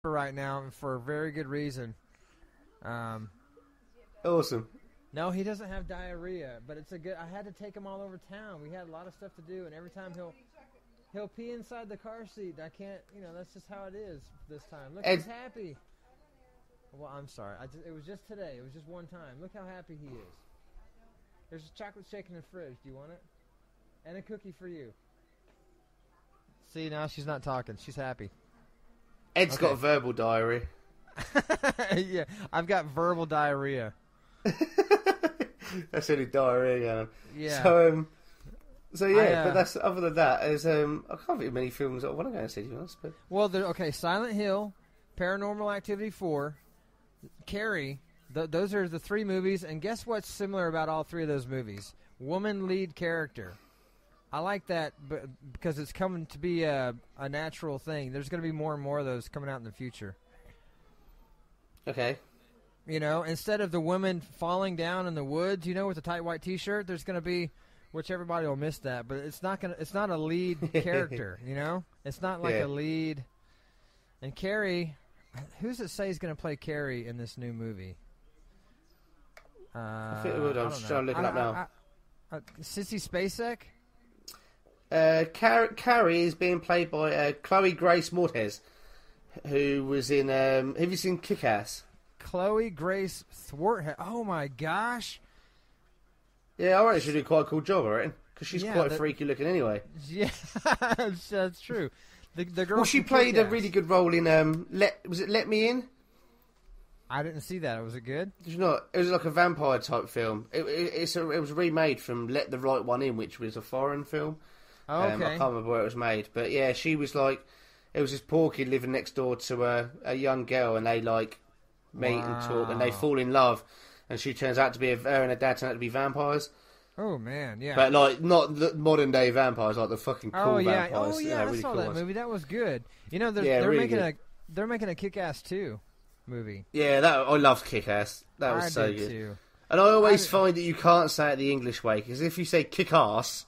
right now for a very good reason. Awesome. No, he doesn't have diarrhea, but it's a good. I had to take him all over town. We had a lot of stuff to do, and every time he'll pee inside the car seat. I can't, that's just how it is this time. Look, he's happy. Well, I'm sorry. It was just today. It was just one time. Look how happy he is. There's a chocolate shake in the fridge. Do you want it? And a cookie for you. See, now she's not talking. She's happy. Ed's got verbal diarrhea. Yeah, I've got verbal diarrhea. That's really diarrhea going. Yeah. So yeah, but that's other than that, I can't think of many films I want to go and see, to be honest. But well, Silent Hill, Paranormal Activity 4, Carrie. Those are the 3 movies, and guess what's similar about all 3 of those movies? Woman lead character. I like that because it's coming to be a natural thing. There's going to be more and more of those coming out in the future. Okay. Instead of the woman falling down in the woods, with a tight white T-shirt, there's going to be, which everybody will miss that, but it's not a lead character, It's not like a lead. And Carrie, who's it say is going to play Carrie in this new movie? I think it would. I'm just trying to look it up now. Sissy Spacek? Carrie is being played by Chloe Grace Moretz, who was in. Have you seen Kick-Ass? Chloe Grace Thwarthead. Oh my gosh! Yeah, I reckon she did quite a cool job, I reckon, because she's quite freaky looking anyway. Yeah, that's true. The girl. Well, she played a really good role in Let Me In? I didn't see that. Was it good? Did you not? It was like a vampire type film. It was remade from Let the Right One In, which was a foreign film. Oh, okay. I can't remember where it was made, but yeah, she was like, it was this poor kid living next door to a young girl, and they like meet and talk, and they fall in love, and she turns out to be her and her dad turn out to be vampires. Oh man, yeah. But like not the modern day vampires, like the fucking cool vampires. Oh yeah, really I saw cool that movie. That was good. They're really making good. they're making a Kick-Ass 2 movie. Yeah, I loved Kick-Ass. That was so good. Too. And I always find that you can't say it the English way, because if you say kick-ass,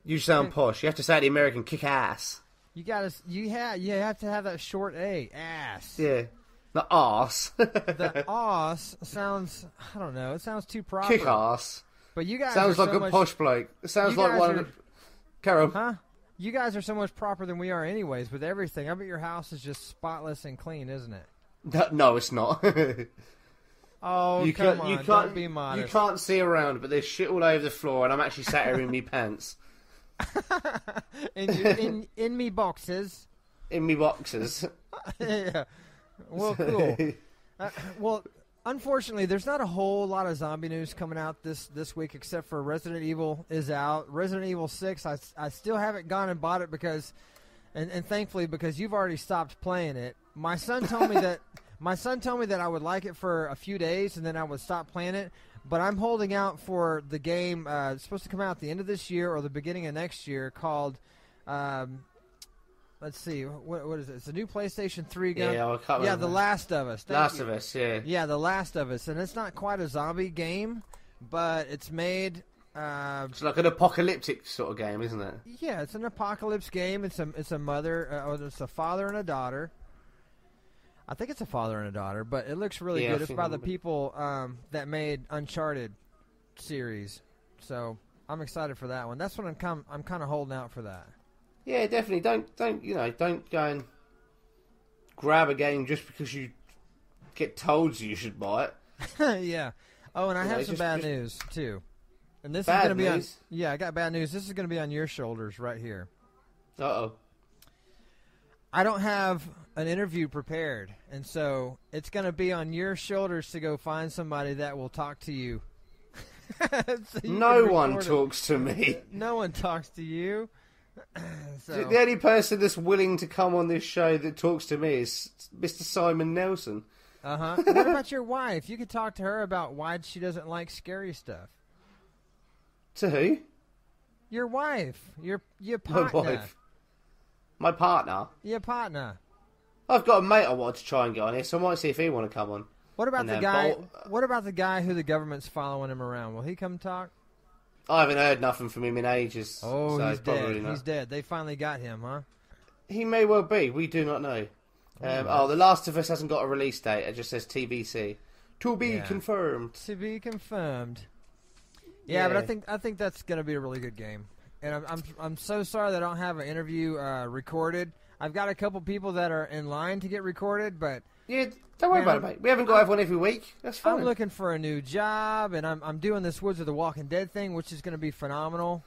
you sound posh. You have to say it the American kick-ass. You have to have that short A, ass. Yeah. The arse. The ass sounds, I don't know, it sounds too proper. Kick-ass. But you guys sounds are like so a much, posh bloke. It sounds like one of the... Carol. Huh? You guys are so much proper than we are anyways with everything. I bet your house is just spotless and clean, isn't it? No, it's not. Oh, come on, don't be modest. You can't see around, but there's shit all over the floor, and I'm actually sat here in me pants. in me boxes. In me boxes. Yeah. Well, cool. Well, unfortunately, there's not a whole lot of zombie news coming out this week, except for Resident Evil is out. Resident Evil 6, I still haven't gone and bought it because, and thankfully, because you've already stopped playing it. My son told me that I would like it for a few days and then I would stop playing it. But I'm holding out for the game. It's supposed to come out at the end of this year or the beginning of next year. Called, let's see, what is it? It's a new PlayStation 3 game. Yeah, I can't remember. The Last of Us. Last of Us, yeah. Yeah, The Last of Us, and it's not quite a zombie game, but it's made. It's like an apocalyptic sort of game, isn't it? Yeah, it's an apocalypse game. It's a mother, it's a father and a daughter. I think it's a father and a daughter, but it looks really good. It's by the people that made Uncharted series, so I'm excited for that one. That's what I'm kind of holding out for that. Yeah, definitely. Don't go and grab a game just because you get told you should buy it. Yeah. Oh, and I have some bad news too. And this is going to be on. Yeah, I got bad news. This is going to be on your shoulders right here. Uh-oh. I don't have an interview prepared, and so it's going to be on your shoulders to go find somebody that will talk to you. So no one talks to me. No one talks to you. So. The only person that's willing to come on this show that talks to me is Mr. Simon Nelson. Uh-huh. What about your wife? You could talk to her about why she doesn't like scary stuff. To who? Your wife. Your partner. My wife. My partner? Your partner. I've got a mate I want to try and get on here, so I might see if he want to come on. What about the guy? What about the guy who the government's following him around? Will he come talk? I haven't heard nothing from him in ages. Oh, so he's dead. Not. He's dead. They finally got him, huh? He may well be. We do not know. The Last of Us hasn't got a release date. It just says TBC. To be confirmed. To be confirmed. Yeah, but I think that's going to be a really good game. And I'm so sorry that I don't have an interview recorded. I've got a couple people that are in line to get recorded, but yeah, don't worry about it, mate. We haven't got to have one every week. That's fine. I'm looking for a new job, and I'm doing this Woods of the Walking Dead thing, which is going to be phenomenal.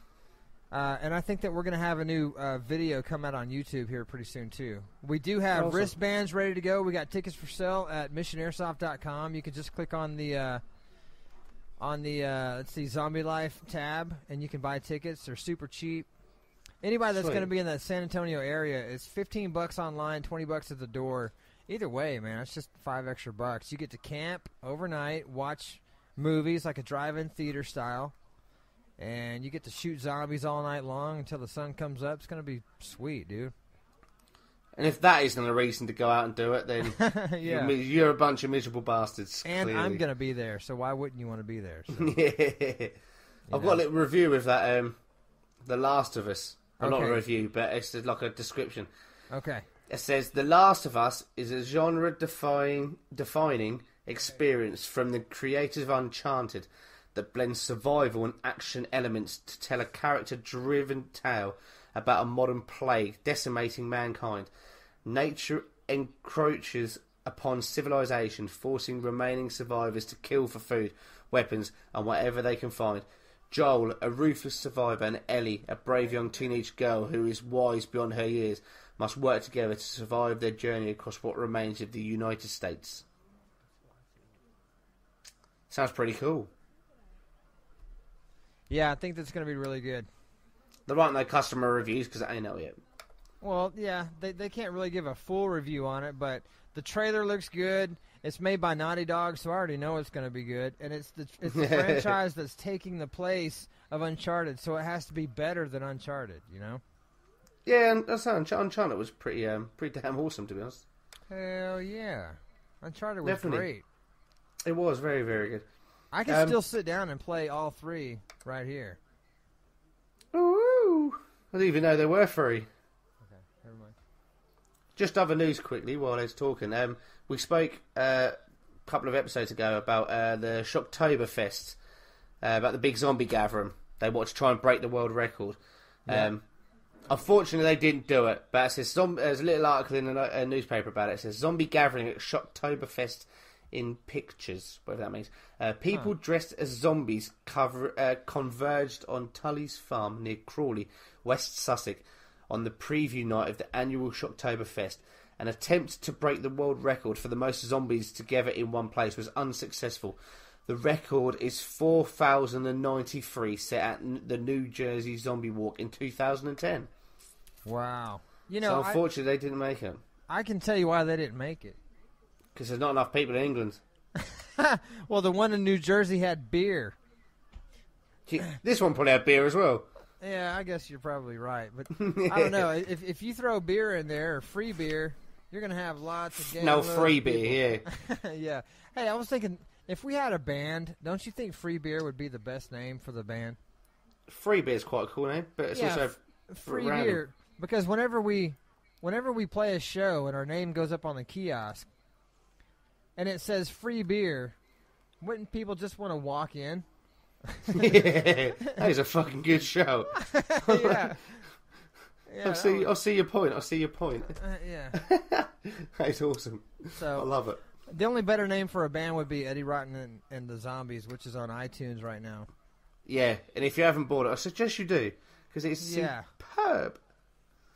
And I think that we're going to have a new video come out on YouTube here pretty soon, too. We do have wristbands ready to go. We got tickets for sale at missionairsoft.com. You can just click on the let's see, Zombie Life tab, and you can buy tickets. They're super cheap. Anybody that's going to be in that San Antonio area, it's $15 online, $20 at the door. Either way, man, it's just $5 extra. You get to camp overnight, watch movies like a drive-in theater style, and you get to shoot zombies all night long until the sun comes up. It's going to be sweet, dude. And if that isn't a reason to go out and do it, then you're a bunch of miserable bastards. And clearly. I'm going to be there, so why wouldn't you want to be there? So, I've got a little review of that, The Last of Us. Well, not a review, but it's like a description. Okay. It says, The Last of Us is a genre-defining experience from the creators of Uncharted that blends survival and action elements to tell a character-driven tale about a modern plague decimating mankind. Nature encroaches upon civilization, forcing remaining survivors to kill for food, weapons, and whatever they can find. Joel, a ruthless survivor, and Ellie, a brave young teenage girl who is wise beyond her years, must work together to survive their journey across what remains of the United States. Sounds pretty cool. Yeah, I think that's going to be really good. There aren't no customer reviews because I ain't know yet. Well, yeah, they can't really give a full review on it, but the trailer looks good. It's made by Naughty Dog, so I already know it's going to be good. And it's the franchise that's taking the place of Uncharted, so it has to be better than Uncharted, you know? Yeah, and that's Uncharted was pretty damn awesome, to be honest. Hell yeah. Uncharted was great. It was very, very good. I can still sit down and play all three right here. Ooh. I didn't even know they were free. Okay, never mind. Just other news quickly while I was talking. We spoke a couple of episodes ago about the Shocktoberfest, about the big zombie gathering. They wanted to try and break the world record. Yeah. Unfortunately, they didn't do it. But it says there's a little article in a newspaper about it. It says zombie gathering at Shocktoberfest in pictures, whatever that means. People dressed as zombies converged on Tully's farm near Crawley, West Sussex, on the preview night of the annual Shocktoberfest. An attempt to break the world record for the most zombies together in one place was unsuccessful. The record is 4,093, set at the New Jersey Zombie Walk in 2010. Wow. So unfortunately, they didn't make it. I can tell you why they didn't make it. Because there's not enough people in England. Well, the one in New Jersey had beer. This one probably had beer as well. Yeah, I guess you're probably right. But I don't know. If you throw beer in there, or free beer, you're going to have lots of no free beer, yeah. Yeah. Hey, I was thinking, if we had a band, don't you think Free Beer would be the best name for the band? Free Beer is quite a cool name, but it's also Free Beer. Because whenever we play a show and our name goes up on the kiosk, and it says Free Beer, wouldn't people just want to walk in? Yeah, that is a fucking good show. Yeah. I'll see your point. Yeah. That's awesome. So I love it. The only better name for a band would be Eddie Rotten and the Zombies, which is on iTunes right now. Yeah, and if you haven't bought it, I suggest you do, because it's superb.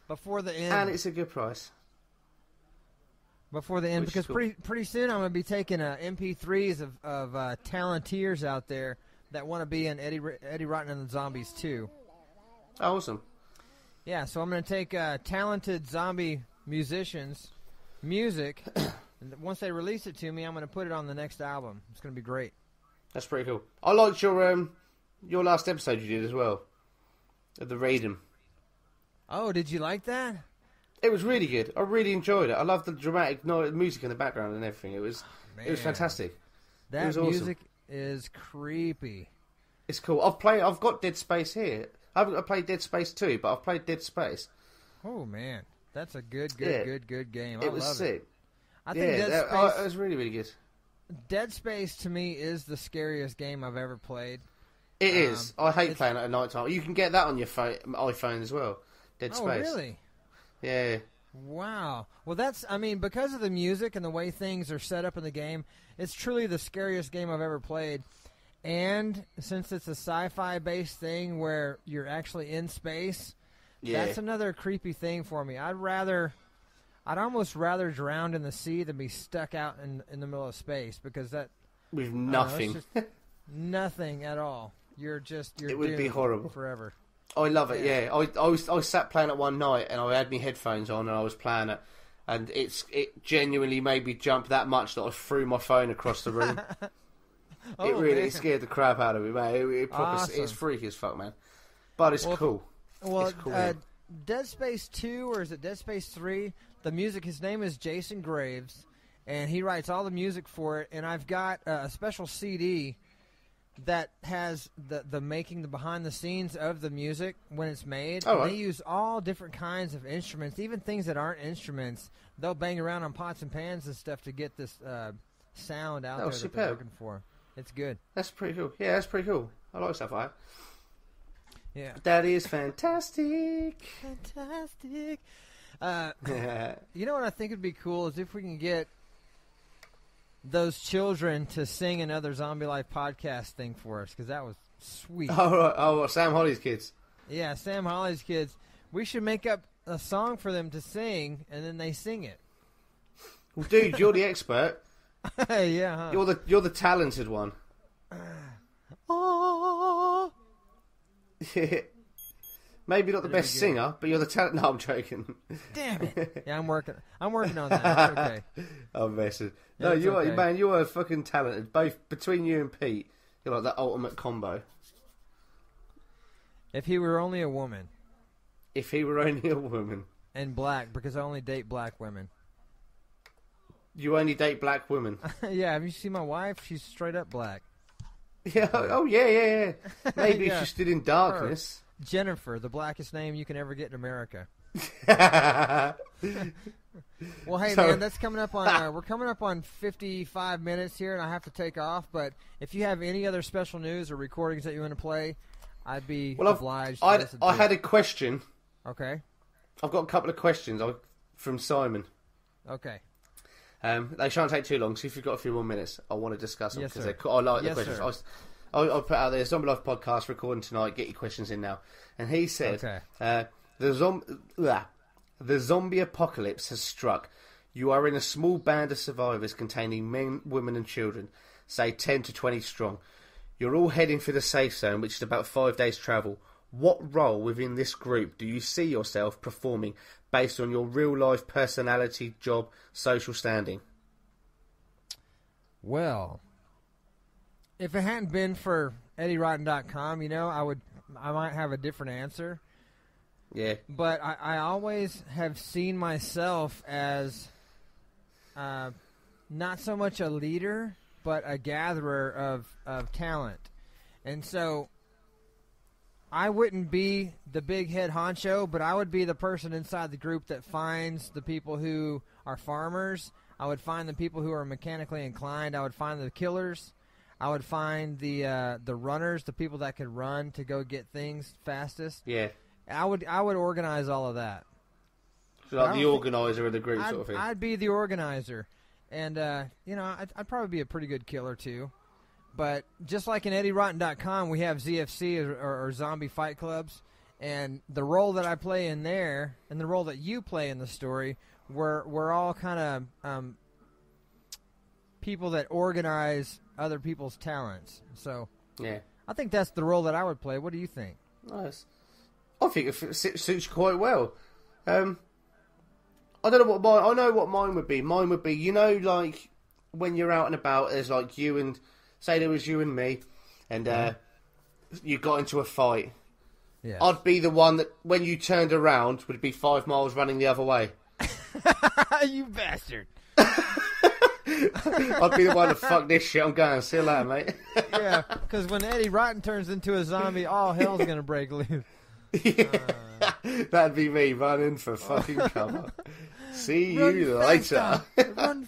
Before the end. And it's a good price. Before the end, because pretty soon I'm going to be taking MP3s of talenteers out there that want to be in Eddie Rotten and the Zombies too. Awesome. Yeah, so I'm going to take talented zombie musicians' music, and once they release it to me, I'm going to put it on the next album. It's going to be great. That's pretty cool. I liked your last episode you did as well, of the reading. Oh, did you like that? It was really good. I really enjoyed it. I loved the dramatic music in the background and everything. It was fantastic. That was music is creepy. It's cool. I've got Dead Space here. I haven't played Dead Space 2, but I've played Dead Space. Oh man. That's a good game. It was sick. It. I think Dead Space. It was really, really good. Dead Space to me is the scariest game I've ever played. It is. I hate playing it at night time. You can get that on your iPhone as well. Dead Space. Oh, really? Yeah. Wow. Well, because of the music and the way things are set up in the game, it's truly the scariest game I've ever played. And since it's a sci-fi based thing where you're actually in space, that's another creepy thing for me. I'd almost rather drown in the sea than be stuck out in the middle of space, because that with nothing, nothing at all. You're it would be horrible forever. I love it. Yeah, I sat playing it one night and I had my headphones on and I was playing it, and it genuinely made me jump that much that I threw my phone across the room. It scared the crap out of me, man. It's freaky as fuck, man. But it's cool. Well, it's cool, Dead Space 2, or is it Dead Space 3? The music, his name is Jason Graves, and he writes all the music for it. And I've got a special CD that has the behind the scenes of the music when it's made. Oh, and they use all different kinds of instruments, even things that aren't instruments. They'll bang around on pots and pans and stuff to get this sound out there that they're looking for. It's good. That's pretty cool. Yeah, that's pretty cool. I like stuff like that. Yeah. That is fantastic. Fantastic. You know what I think would be cool is if we can get those children to sing another Zombie Life podcast thing for us, because that was sweet. Oh, Sam Holly's kids. Yeah, Sam Holly's kids. We should make up a song for them to sing, and then they sing it. Well, dude, you're the expert. Yeah, huh? You're the talented one. Oh. Maybe not the best singer, but you're the talent. No, I'm joking. Damn it! Yeah, I'm working on that. It's okay. I'm messing. No, you are, man. You are fucking talented. Both between you and Pete, you're like that ultimate combo. If he were only a woman. If he were only a woman. And black, because I only date black women. You only date black women? Yeah, have you seen my wife? She's straight up black. Yeah. Oh, yeah. Maybe if she's still in darkness. Her. Jennifer, the blackest name you can ever get in America. Well, hey, man, that's coming up on. We're coming up on 55 minutes here, and I have to take off. But if you have any other special news or recordings that you want to play, I'd be obliged. I had a question. Okay. I've got a couple of questions from Simon. Okay. They shan't take too long, so if you've got a few more minutes, I want to discuss them, because I like the questions. I'll put out there, Zombie Life podcast recording tonight, get your questions in now. And he said, the zombie apocalypse has struck. You are in a small band of survivors containing men, women and children, say 10 to 20 strong. You're all heading for the safe zone, which is about 5 days' travel. What role within this group do you see yourself performing based on your real-life personality, job, social standing? Well, if it hadn't been for EddieRotten.com, I might have a different answer. Yeah. But I always have seen myself as not so much a leader, but a gatherer of talent. And so I wouldn't be the big head honcho, but I would be the person inside the group that finds the people who are farmers. I would find the people who are mechanically inclined. I would find the killers. I would find the runners, the people that could run to go get things fastest. Yeah. I would organize all of that. So like the organizer of the group sort of thing. I'd be the organizer. And, I'd probably be a pretty good killer, too. But just like in EddieRotten.com, we have ZFC or zombie fight clubs. And the role that I play in there and the role that you play in the story, we're all kind of people that organize other people's talents. So yeah, I think that's the role that I would play. What do you think? Nice. I think it suits you quite well. I don't know what mine. I know what mine would be. Mine would be, like when you're out and about. There's like you and say there was you and me, and you got into a fight. Yeah. I'd be the one that when you turned around would be 5 miles running the other way. You bastard. I'd be the one to fuck this shit. I'm going. See you later, mate. Yeah, because when Eddie Rotten turns into a zombie, all hell's going to break loose. That'd be me running for fucking cover. See Run you later. faster. Run